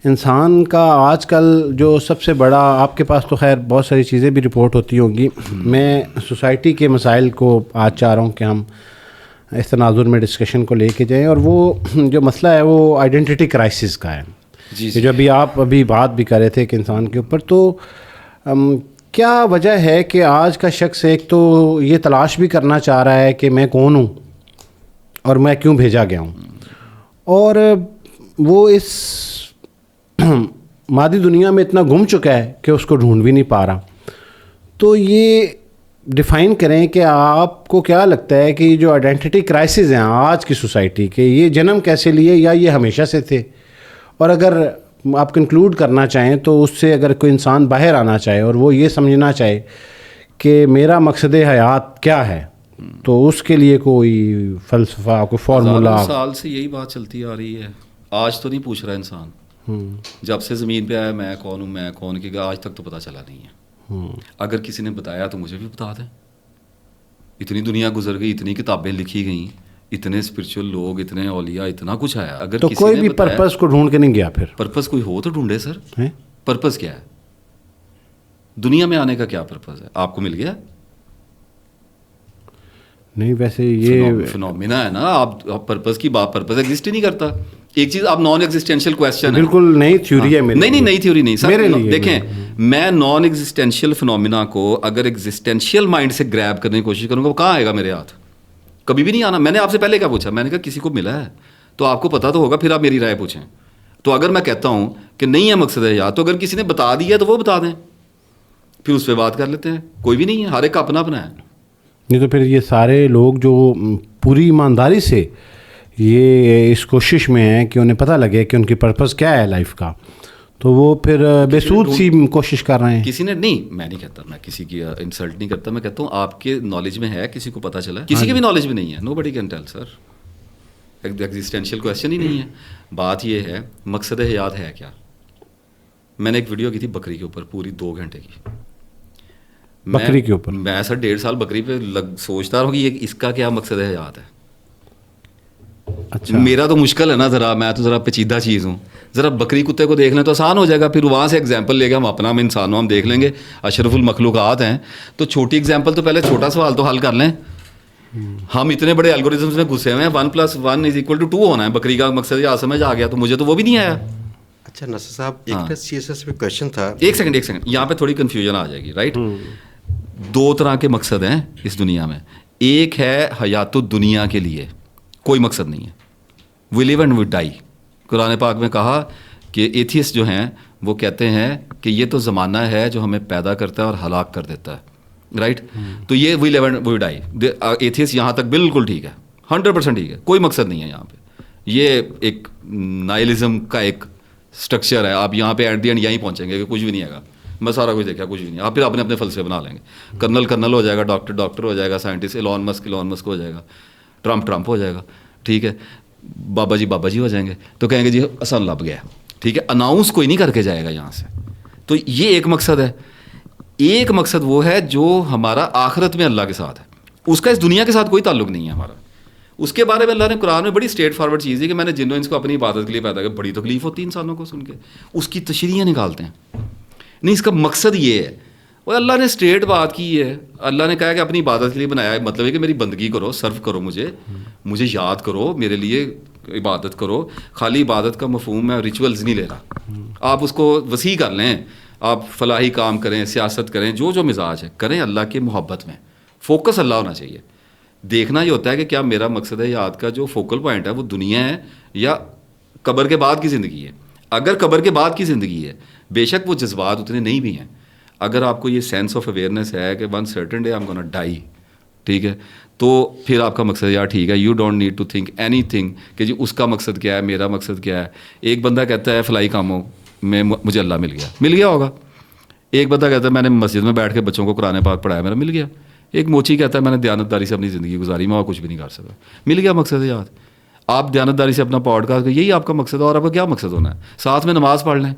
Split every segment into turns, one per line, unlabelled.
انسان کا آج کل جو سب سے بڑا، آپ کے پاس تو خیر بہت ساری چیزیں بھی رپورٹ ہوتی ہوں گی، میں سوسائٹی کے مسائل کو آج چاہ رہا ہوں کہ ہم اس تناظر میں ڈسکشن کو لے کے جائیں، اور وہ جو مسئلہ ہے وہ آئیڈینٹی کرائسس کا ہے.
جی
جو آپ ابھی بات بھی کر رہے تھے کہ انسان کے اوپر، تو کیا وجہ ہے کہ آج کا شخص ایک تو یہ تلاش بھی کرنا چاہ رہا ہے کہ میں کون ہوں اور میں کیوں بھیجا گیا ہوں، اور وہ اس مادی دنیا میں اتنا گم چکا ہے کہ اس کو ڈھونڈ بھی نہیں پا رہا. تو یہ ڈیفائن کریں کہ آپ کو کیا لگتا ہے کہ جو آئیڈینٹی کرائسس ہیں آج کی سوسائٹی کے، یہ جنم کیسے لیے یا یہ ہمیشہ سے تھے؟ اور اگر آپ کنکلوڈ کرنا چاہیں تو اس سے اگر کوئی انسان باہر آنا چاہے اور وہ یہ سمجھنا چاہے کہ میرا مقصد حیات کیا ہے، تو اس کے لیے کوئی فلسفہ، کوئی فارمولا؟
سال سے یہی بات چلتی آ رہی ہے. آج تو نہیں پوچھ رہا انسان، جب سے زمین پہ آیا میں کون ہوں، میں کون، کہ آج تک تو پتہ چلا نہیں ہے. اگر کسی نے بتایا تو مجھے بھی بتا دیں. اتنی دنیا گزر گئی، اتنی کتابیں لکھی گئیں، اتنے اسپرچل لوگ، اتنے اولیاء، اتنا کچھ آیا. اگر
تو کوئی بھی پرپس کو ڈھونڈ کے نہیں گیا؟ پھر
پرپس کوئی ہو تو ڈھونڈے سر. پرپس کیا ہے؟ دنیا میں آنے کا کیا پرپس ہے؟ آپ کو مل گیا؟
نہیں، ویسے یہ
فنومینا ہے نا. آپ پرپس کی بات، پرپس ایگزسٹ ہی نہیں کرتا. ایک چیز آپ نان ایگزسٹینشیل کویسچن ہے،
بالکل نئی تھیوری ہے.
نہیں نئی تھیوری نہیں سر. دیکھیں، میں نان ایگزسٹینشیل فنومینا کو اگر ایگزسٹینشیل مائنڈ سے گریب کرنے کی کوشش کروں گا، وہ کہاں آئے گا میرے ہاتھ؟ کبھی بھی نہیں آنا. میں نے آپ سے پہلے کیا پوچھا؟ میں نے کہا کسی کو ملا ہے تو آپ کو پتا تو ہوگا، پھر آپ میری رائے پوچھیں. تو اگر میں کہتا ہوں کہ نہیں ہے مقصد حیات، تو اگر کسی نے بتا دیا تو وہ بتا دیں، پھر اس پہ بات کر لیتے ہیں. کوئی بھی نہیں ہے، ہر ایک کا اپنا اپنا ہے.
نہیں تو پھر یہ سارے لوگ جو پوری ایمانداری سے یہ اس کوشش میں ہیں کہ انہیں پتہ لگے کہ ان کی پرپس کیا ہے لائف کا، تو وہ پھر بے سود سی کوشش کر رہے ہیں. کسی
نے نہیں، میں نہیں کہتا، میں کسی کی انسلٹ نہیں کرتا. میں کہتا ہوں آپ کے نالج میں ہے، کسی کو پتہ چلا ہے؟ کسی کے بھی نالج میں نہیں ہے. Nobody can tell sir. Existential question ہی نہیں ہے. بات یہ ہے مقصد حیات ہے کیا. میں نے ایک ویڈیو کی تھی بکری کے اوپر، پوری 2 گھنٹے کی.
بکری کے اوپر
میں سر 1.5 سال بکری پہ سوچتا رہا کہ اس کا کیا مقصد حیات ہے.
اچھا،
میرا تو مشکل ہے نا ذرا، میں تو ذرا پیچیدہ چیز ہوں. ذرا بکری کتے کو دیکھ لیں تو آسان ہو جائے گا. پھر وہاں سے ایگزامپل لے کے ہم اپنا انسانوں ہم دیکھ لیں گے، اشرف المخلوقات ہیں. تو چھوٹی ایگزامپل تو پہلے چھوٹا سوال تو حل کر لیں. ہم اتنے بڑے الگورزمس میں گھسے ہوئے ہیں، 1+1=2 ہونا ہے. بکری کا مقصد یا سمجھ آ گیا، تو مجھے تو وہ بھی نہیں آیا.
اچھا نصر صاحب، ایک CSS پہ کویشچن تھا.
ایک سیکنڈ یہاں پہ تھوڑی کنفیوژن آ جائے گی. رائٹ، 2 طرح کے مقصد ہیں اس دنیا میں. ایک ہے حیات الدنیا کے لیے کوئی مقصد نہیں ہے، وی لیو اینڈ وی ڈائی. قرآن پاک میں کہا کہ ایتھیسٹ جو ہیں وہ کہتے ہیں کہ یہ تو زمانہ ہے جو ہمیں پیدا کرتا ہے اور ہلاک کر دیتا ہے. رائٹ، تو یہ وی لیو اینڈ وی ڈائی. ایتھیسٹ یہاں تک بالکل ٹھیک ہے، 100% ٹھیک ہے، کوئی مقصد نہیں ہے یہاں پہ. یہ ایک نائلزم کا ایک اسٹرکچر ہے. آپ یہاں پہ ایٹ دی اینڈ یہیں پہنچیں گے کہ کچھ بھی نہیں ہے، میں سارا کچھ دیکھا کچھ بھی نہیں. آپ پھر اپنے فلسفے بنا لیں گے. کرنل ہو جائے گا، ڈاکٹر ہو جائے گا، سائنٹسٹ ایلون مسک ہو جائے گا، ٹرمپ ہو جائے گا. ٹھیک ہے، بابا جی ہو جائیں گے، تو کہیں گے جی اصل لب گیا. ٹھیک ہے، اناؤنس کوئی نہیں کر کے جائے گا یہاں سے. تو یہ ایک مقصد ہے. ایک مقصد وہ ہے جو ہمارا آخرت میں اللہ کے ساتھ ہے، اس کا اس دنیا کے ساتھ کوئی تعلق نہیں ہے ہمارا. اس کے بارے میں اللہ نے قرآن میں بڑی اسٹریٹ فارورڈ چیز ہے کہ میں نے جنوں انس کو اپنی عبادت کے لیے پیدا کیا. بڑی تکلیف ہوتی ہے انسانوں کو سن کے، اس کی تشریحیں نکالتے ہیں. نہیں، اس کا مقصد یہ ہے. وہ اللہ نے اسٹریٹ بات کی ہے. اللہ نے کہا کہ اپنی عبادت کے لیے بنایا ہے، مطلب ہے کہ میری بندگی کرو، سرو کرو، مجھے یاد کرو، میرے لیے عبادت کرو. خالی عبادت کا مفہوم میں ریچولز نہیں لے رہا. آپ اس کو وسیع کر لیں، آپ فلاحی کام کریں، سیاست کریں، جو مزاج ہے کریں، اللہ کی محبت میں. فوکس اللہ ہونا چاہیے. دیکھنا یہ ہوتا ہے کہ کیا میرا مقصد حیات کا جو فوکل پوائنٹ ہے وہ دنیا ہے یا قبر کے بعد کی زندگی ہے. اگر قبر کے بعد کی زندگی ہے، بے شک وہ جذبات اتنے نہیں بھی ہیں. اگر آپ کو یہ سینس آف اویئرنیس ہے کہ one certain day I am gonna die, ٹھیک ہے، تو پھر آپ کا مقصد یار ٹھیک ہے. You don't need to think anything کہ جی اس کا مقصد کیا ہے، میرا مقصد کیا ہے. ایک بندہ کہتا ہے فلاحی کاموں میں مجھے اللہ مل گیا ہوگا. ایک بندہ کہتا ہے میں نے مسجد میں بیٹھ کے بچوں کو قرآن پاک پڑھایا، میرا مل گیا. ایک موچی کہتا ہے میں نے دیانتداری سے اپنی زندگی گزاری، میں اور کچھ بھی نہیں کر سکا، مل گیا مقصد یاد. آپ دیانتداری سے اپنا پوڈ کاسٹ، یہی آپ کا مقصد ہے. اور آپ کا کیا مقصد ہونا ہے؟ ساتھ میں نماز پڑھ لیں،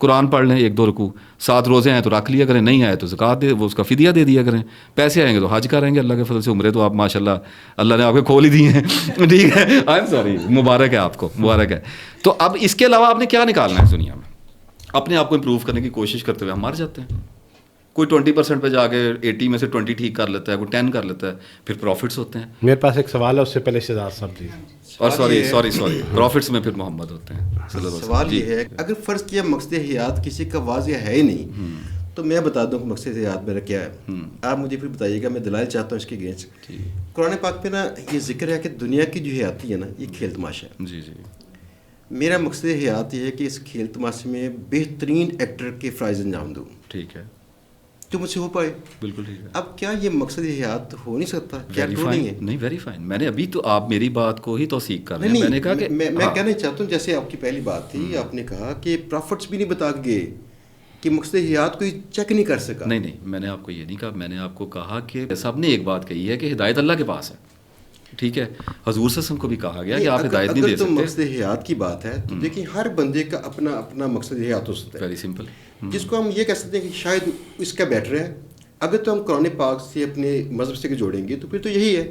قرآن پڑھ لیں 1-2 رکوع, 7 روزے ہیں تو رکھ لیا کریں, نہیں آئے تو زکوٰۃ دے وہ اس کا فدیہ دے دیا کریں, پیسے آئیں گے تو حج کریں گے اللہ کے فضل سے, عمرے تو آپ ماشاء اللہ نے آپ کے کھول ہی دی ہیں. ٹھیک ہے, آئی ایم سوری, مبارک ہے آپ کو, مبارک ہے. تو اب اس کے علاوہ آپ نے کیا نکالنا ہے اس دنیا میں؟ اپنے آپ کو امپروو کرنے کی کوشش کرتے ہوئے ہم مار جاتے ہیں. کوئی 20% پہ جا کے 80 میں سے 20 ٹھیک کر لیتا ہے, کوئی 10 کر لیتا ہے, پھر پروفٹس ہوتے ہیں.
میرے پاس ایک سوال ہے, اس سے پہلے شہزاد صاحب جی.
اور سوری پروفٹس میں پھر محمد ہوتے ہیں.
سوال یہ ہے, اگر فرض کیا مقصد حیات کسی کا واضح ہے ہی نہیں, تو میں بتا دوں کہ مقصد حیات میرا کیا ہے, آپ مجھے پھر بتائیے گا, میں دلائل چاہتا ہوں اس کے اگینسٹ. قرآن پاک پہ نا یہ ذکر ہے کہ دنیا کی جو حیاتی ہے نا یہ کھیل تماشا ہے.
جی جی.
میرا مقصد حیات یہ ہے کہ اس کھیل تماشے میں بہترین ایکٹر کے فرائض انجام دوں.
ٹھیک ہے,
تو مجھ سے ہو پائے.
بالکل ٹھیک ہے.
اب کیا یہ مقصد حیات ہو نہیں سکتا؟ کیا نہیں ہے؟
نہیں, ویری فائن. میں نے ابھی تو آپ میری بات کو ہی توثیق کر رہے ہیں. میں نے کہا کہ
میں کہنا چاہتا ہوں, جیسے آپ کی پہلی بات تھی, آپ نے کہا کہ پرافٹس بھی نہیں بتا کے گئے کہ مقصد حیات کو چیک نہیں کر سکا.
نہیں, میں نے آپ کو یہ نہیں کہا. میں نے آپ کو کہا کہ سب نے ایک بات کہی ہے کہ ہدایت اللہ کے پاس ہے. ٹھیک ہے, حضور صلی اللہ علیہ وسلم کو بھی کہا گیا کہ آپ ہدایت نہیں دے سکتے.
اگر تو مقصد حیات کی بات ہے تو دیکھیں ہر بندے کا اپنا اپنا مقصد حیات ہو سکتا ہے.
Very simple.
جس کو ہم یہ کہہ سکتے ہیں کہ شاید اس کا بیٹر ہے. اگر تو ہم قرآن پاک سے اپنے مذہب سے جوڑیں گے تو پھر تو یہی ہے,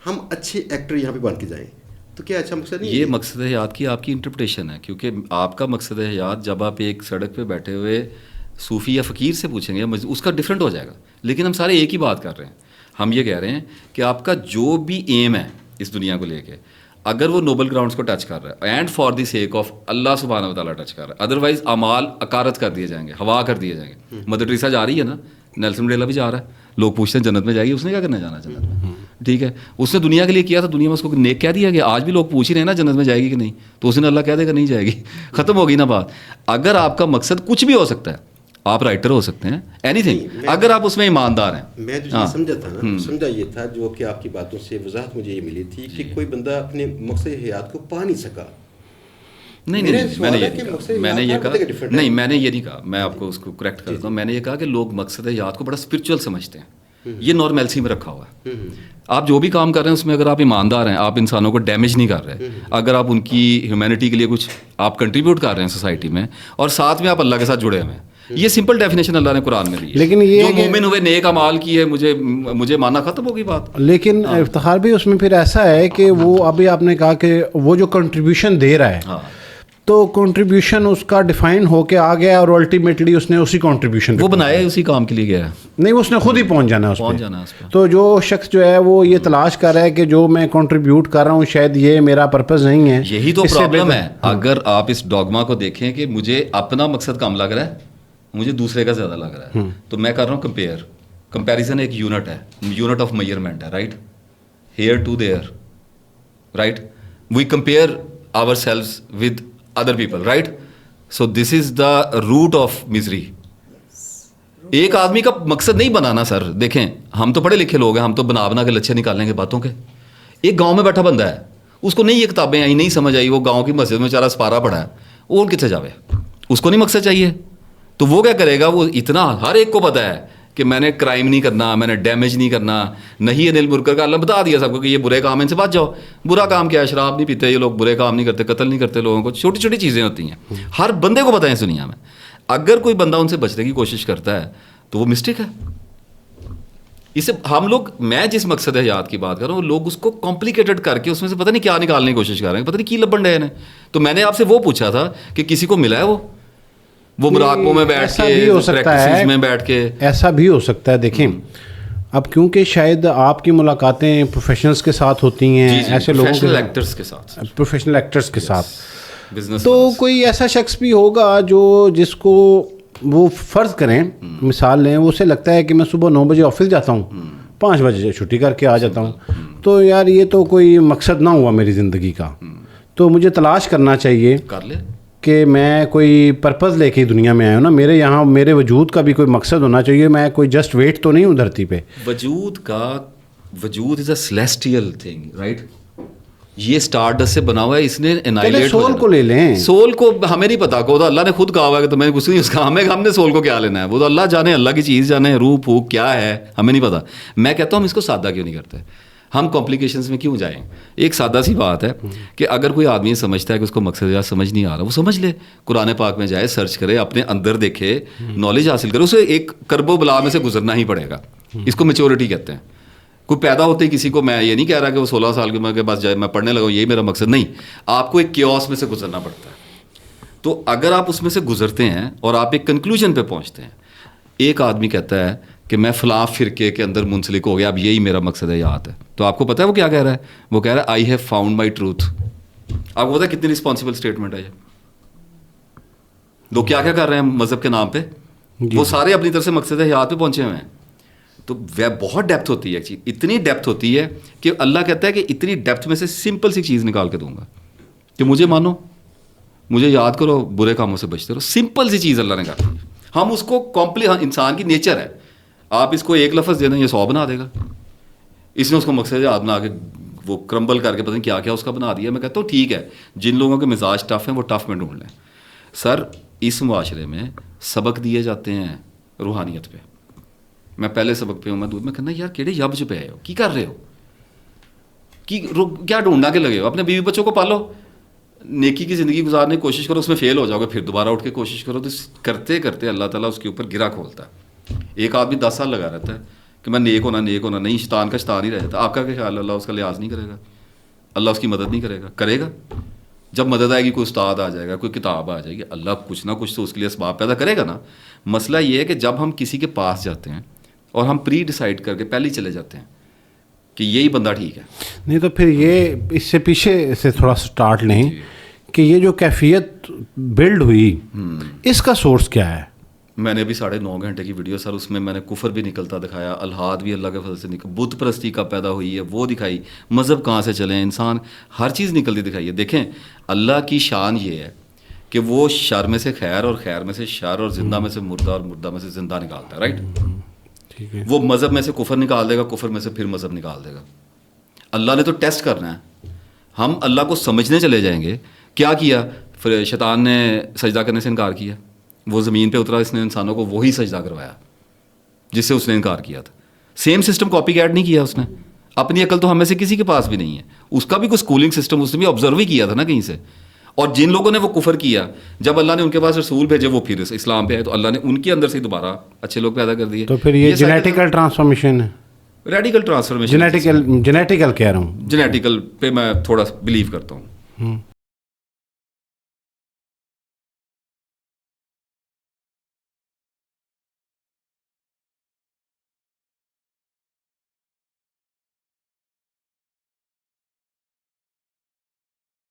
ہم اچھے ایکٹر یہاں پہ بن کے جائیں. تو کیا اچھا مقصد نہیں؟
یہ مقصد حیات کی آپ کی انٹرپریٹیشن ہے, کیونکہ آپ کا مقصد حیات جب آپ ایک سڑک پہ بیٹھے ہوئے صوفی یا فقیر سے پوچھیں گے اس کا ڈفرینٹ ہو جائے گا. لیکن ہم سارے ایک ہی بات کر رہے ہیں. ہم یہ کہہ رہے ہیں کہ آپ کا جو بھی ایم ہے اس دنیا کو لے کے, اگر وہ نوبل گراؤنڈس کو ٹچ کر رہا ہے and for the sake of اللہ سبحانہ و تعالیٰ ٹچ کر رہا ہے, ادروائز اعمال اکارت کر دیے جائیں گے, ہوا کر دیے جائیں گے. مدر ٹریسا جا رہی ہے نا, نیلسن منڈیلا بھی جا رہا ہے, لوگ پوچھتے ہیں جنت میں جائے گی, اس نے کیا کرنا جانا جنت میں. ٹھیک ہے, اس نے دنیا کے لیے کیا تھا, دنیا میں اس کو نیک کہہ دیا گیا. آج بھی لوگ پوچھ ہی رہے ہیں نا جنت میں جائے گی کہ نہیں, تو اس نے اللہ کہہ دے گا نہیں جائے گی, ختم ہوگی نا بات. اگر آپ کا مقصد کچھ بھی ہو سکتا ہے, آپ رائٹر ہو سکتے ہیں, اینی تھنگ, اگر آپ اس میں ایماندار ہیں.
میں جو سمجھا تھا نا, سمجھا یہ تھا جو کہ آپ کی باتوں سے وضاحت مجھے یہ ملی تھی کہ کوئی بندہ اپنے مقصد حیات کو پا نہیں سکا.
نہیں, میں نے یہ کہا, میں آپ کو اس کو کریکٹ کرتا ہوں. میں نے یہ کہا کہ لوگ مقصد حیات کو بڑا اسپرچول سمجھتے ہیں, یہ نارملسی میں رکھا ہوا ہے. آپ جو بھی کام کر رہے ہیں اس میں اگر آپ ایماندار ہیں, آپ انسانوں کو ڈیمیج نہیں کر رہے, اگر آپ ان کی ہیومینٹی کے لیے کچھ آپ کنٹریبیوٹ کر رہے ہیں سوسائٹی میں, اور ساتھ میں آپ اللہ کے ساتھ جڑے ہوئے ہیں, یہ سمپل ڈیفینیشن اللہ نے قرآن میں دی ہے.
لیکن یہ
جو مومن ہوئے نیک اعمال کی ہے, مجھے ماننا ختم ہوگی بات.
لیکن افتخار بھی اس میں پھر ایسا ہے کہ وہ ابھی آپ نے کہا کہ وہ جو کنٹریبیوشن دے رہا ہے, تو کنٹریبیوشن اس کا ڈیفائن ہو کے آ گیا, اور الٹیمیٹلی اس نے اسی کنٹریبیوشن
وہ بنایا ہے, اسی کام کے لیے گیا ہے.
نہیں, اس نے خود ہی پہنچ جانا ہے اس پہ. تو جو شخص جو ہے وہ یہ تلاش کر رہا ہے کہ جو میں کنٹریبیوٹ کر رہا ہوں شاید یہ میرا پرپز نہیں ہے.
یہی تو پرابلم ہے. اگر آپ اس ڈوگما کو دیکھیں کہ مجھے اپنا مقصد کم لگ رہا ہے, مجھے دوسرے کا زیادہ لگ رہا ہے, تو میں کر رہا ہوں کمپیریزن ایک یونٹ ہے, یونٹ آف میئرمنٹ ہے, right, here to there, right, we compare ourselves with other people, right. So this is the root of misery. ایک آدمی کا مقصد نہیں بنانا سر. دیکھیں ہم تو پڑھے لکھے لوگ ہیں, ہم تو بنا کے لچھے نکالیں گے باتوں کے. ایک گاؤں میں بیٹھا بندہ ہے, اس کو نہیں یہ کتابیں آئی, نہیں سمجھ آئی, وہ گاؤں کی مسجد میں چارہ سپارہ پڑھا ہے, وہ کتنے جاوے, اس کو نہیں مقصد چاہیے, تو وہ کیا کرے گا؟ وہ اتنا ہر ایک کو پتہ ہے کہ میں نے کرائم نہیں کرنا, میں نے ڈیمیج نہیں کرنا, نہیں انل منکر کا اللہ بتا دیا سب کو کہ یہ برے کام ہیں, ان سے بچ جاؤ. برا کام کیا ہے؟ شراب نہیں پیتے یہ لوگ, برے کام نہیں کرتے, قتل نہیں کرتے لوگوں کو, چھوٹی چھوٹی چیزیں ہوتی ہیں, ہر بندے کو پتہ ہے اس دنیا میں. اگر کوئی بندہ ان سے بچنے کی کوشش کرتا ہے تو وہ مسٹیک ہے. اسے ہم لوگ, میں جس مقصد حیات کی بات کر رہا ہوں, وہ لوگ اس کو کمپلیکیٹڈ کر کے اس میں سے پتہ نہیں کیا نکالنے کی کوشش کر رہے ہیں, پتہ نہیں کی لبن ڈے ہیں. تو میں نے آپ سے وہ پوچھا تھا کہ کسی کو ملا ہے وہ مراقبوں میں بیٹھ کے, پریکٹسز میں بیٹھ کے,
ایسا بھی ہو سکتا ہے. دیکھیں اب کیونکہ شاید آپ کی ملاقاتیں پروفیشنلز کے ساتھ ہوتی ہیں, ایسے لوگوں کے
ایکٹرز کے ساتھ,
پروفیشنل ایکٹرز کے ساتھ,
بزنس,
تو کوئی ایسا شخص بھی ہوگا جو جس کو وہ فرض کریں, مثال لیں, اسے لگتا ہے کہ میں صبح 9 بجے آفس جاتا ہوں, 5 بجے چھٹی کر کے آ جاتا ہوں, تو یار یہ تو کوئی مقصد نہ ہوا میری زندگی کا, تو مجھے تلاش کرنا چاہیے
کر لے
کہ میں کوئی پرپز لے کے دنیا میں آیا ہوں نا, میرے یہاں میرے وجود کا بھی کوئی مقصد ہونا چاہیے, میں کوئی جسٹ ویٹ تو نہیں ہوں دھرتی پہ.
وجود از اے سیلیسٹیل تھنگ, رائٹ. یہ اسٹار ڈسٹ سے بنا ہوا ہے, اس نے انائلیٹ.
سول کو لے لیں,
سول کو ہمیں نہیں پتا, کو تو اللہ نے خود کہا ہوا ہے کہ تمہیں کچھ نہیں اس کا, ہم نے سول کو کیا لینا ہے, وہ تو اللہ جانے, اللہ کی چیز جانے, روح پھوک کیا ہے ہمیں نہیں پتا. میں کہتا ہوں ہم اس کو سادہ کیوں نہیں کرتے. ہم کمپلیکیشنز میں کیوں جائیں؟ ایک سادہ سی بات ہے کہ اگر کوئی آدمی سمجھتا ہے کہ اس کو مقصد حیات سمجھ نہیں آ رہا، وہ سمجھ لے، قرآن پاک میں جائے، سرچ کرے، اپنے اندر دیکھے، نالج حاصل کرے، اسے ایک کرب و بلا میں سے گزرنا ہی پڑے گا. اس کو میچورٹی کہتے ہیں. کوئی پیدا ہوتے ہی کسی کو، میں یہ نہیں کہہ رہا کہ وہ 16 سال کے بس جائے میں پڑھنے لگا یہی میرا مقصد، نہیں، آپ کو ایک کیوس میں سے گزرنا پڑتا ہے. تو اگر آپ اس میں سے گزرتے ہیں اور آپ ایک کنکلوژن پہ پہنچتے ہیں، ایک آدمی کہتا ہے کہ میں فلاں فرقے کے اندر منسلک ہو گیا، اب یہی میرا مقصد حیات ہے، تو آپ کو پتہ ہے وہ کیا کہہ رہا ہے؟ وہ کہہ رہا ہے I have found my truth. آپ کو پتہ ہے کتنی رسپانسبل اسٹیٹمنٹ ہے یہ؟ لوگ کیا کر رہے ہیں مذہب کے نام پہ، وہ سارے اپنی طرف سے مقصد حیات پہ پہنچے ہوئے ہیں. تو وہ بہت ڈیپتھ ہوتی ہے ایک چیز، اتنی ڈیپتھ ہوتی ہے کہ اللہ کہتا ہے کہ اتنی ڈیپتھ میں سے سمپل سی چیز نکال کے دوں گا کہ مجھے مانو، مجھے یاد کرو، برے کاموں سے بچتے رہو. سمپل سی چیز اللہ نے کہا. ہم اس کو انسان کی نیچر ہے، آپ اس کو ایک لفظ دے دیں یہ 100 بنا دے گا. اس نے اس کو مقصد حیات بنا کے وہ کرمبل کر کے پتہ نہیں کیا کیا اس کا بنا دیا. میں کہتا ہوں ٹھیک ہے، جن لوگوں کے مزاج ٹف ہیں وہ ٹف میں ڈھونڈ لیں. سر اس معاشرے میں سبق دیے جاتے ہیں روحانیت پہ. میں پہلے سبق پہ ہوں، میں کہنا یار کیڑے یب چ پہ ہو، کی کر رہے ہو، کیا ڈھونڈنا کے لگے ہو؟ اپنے بیوی بچوں کو پالو، نیکی کی زندگی گزارنے کی کوشش کرو، اس میں فیل ہو جاؤ گے پھر دوبارہ اٹھ کے کوشش کرو. تو کرتے کرتے اللہ تعالیٰ اس کے اوپر گرا کھولتا ہے. ایک آدمی 10 سال لگا رہتا ہے کہ میں نیک ہونا نہیں، شیطان کا شیطان ہی رہتا. آپ کا کیا خیال ہے؟ اللہ اس کا لحاظ نہیں کرے گا، اللہ اس کی مدد نہیں کرے گا؟ کرے گا. جب مدد آئے گی، کوئی استاد آ جائے گا، کوئی کتاب آ جائے گی، اللہ کچھ نہ کچھ تو اس کے لیے اسباب پیدا کرے گا نا. مسئلہ یہ ہے کہ جب ہم کسی کے پاس جاتے ہیں اور ہم پری ڈیسائیڈ کر کے پہلے ہی چلے جاتے ہیں کہ یہی بندہ ٹھیک ہے،
نہیں تو پھر یہ اس سے پیچھے سے تھوڑا سٹارٹ لیں کہ یہ جو کیفیت بلڈ ہوئی اس کا سورس کیا ہے؟
میں نے ابھی 9.5 گھنٹے کی ویڈیو سر، اس میں میں نے کفر بھی نکلتا دکھایا، الحاد بھی اللہ کے فضل سے بت پرستی کا پیدا ہوئی ہے وہ دکھائی، مذہب کہاں سے چلے، انسان ہر چیز نکلتی دکھائی ہے. دیکھیں اللہ کی شان یہ ہے کہ وہ شر میں سے خیر اور خیر میں سے شر اور زندہ میں سے مردہ اور مردہ میں سے زندہ نکالتا ہے. رائٹ؟ وہ مذہب میں سے کفر نکال دے گا، کفر میں سے پھر مذہب نکال دے گا. اللہ نے تو ٹیسٹ کرنا ہے. ہم اللہ کو سمجھنے چلے جائیں گے. کیا کیا؟ پھر شیطان نے سجدہ کرنے سے انکار کیا، وہ زمین پہ اترا، اس نے انسانوں کو وہی سجدہ کروایا جس سے اس نے انکار کیا تھا. سیم سسٹم کاپی کیٹ نہیں کیا اس نے. اپنی عقل تو ہم میں سے کسی کے پاس بھی نہیں ہے، اس کا بھی کوئی اسکولنگ سسٹم اس نے بھی آبزرو ہی کیا تھا نا کہیں سے. اور جن لوگوں نے وہ کفر کیا، جب اللہ نے ان کے پاس رسول بھیجے وہ پھر اسلام پہ آئے، تو اللہ نے ان کے اندر سے دوبارہ اچھے لوگ پیدا کر دیے.
تو پھر یہ جینیٹیکل ٹرانسفارمیشن ہے،
ریڈیکل ٹرانسفارمیشن،
جینیٹیکل کہہ رہا ہوں،
جینیٹیکل پہ میں تھوڑا بلیو کرتا ہوں.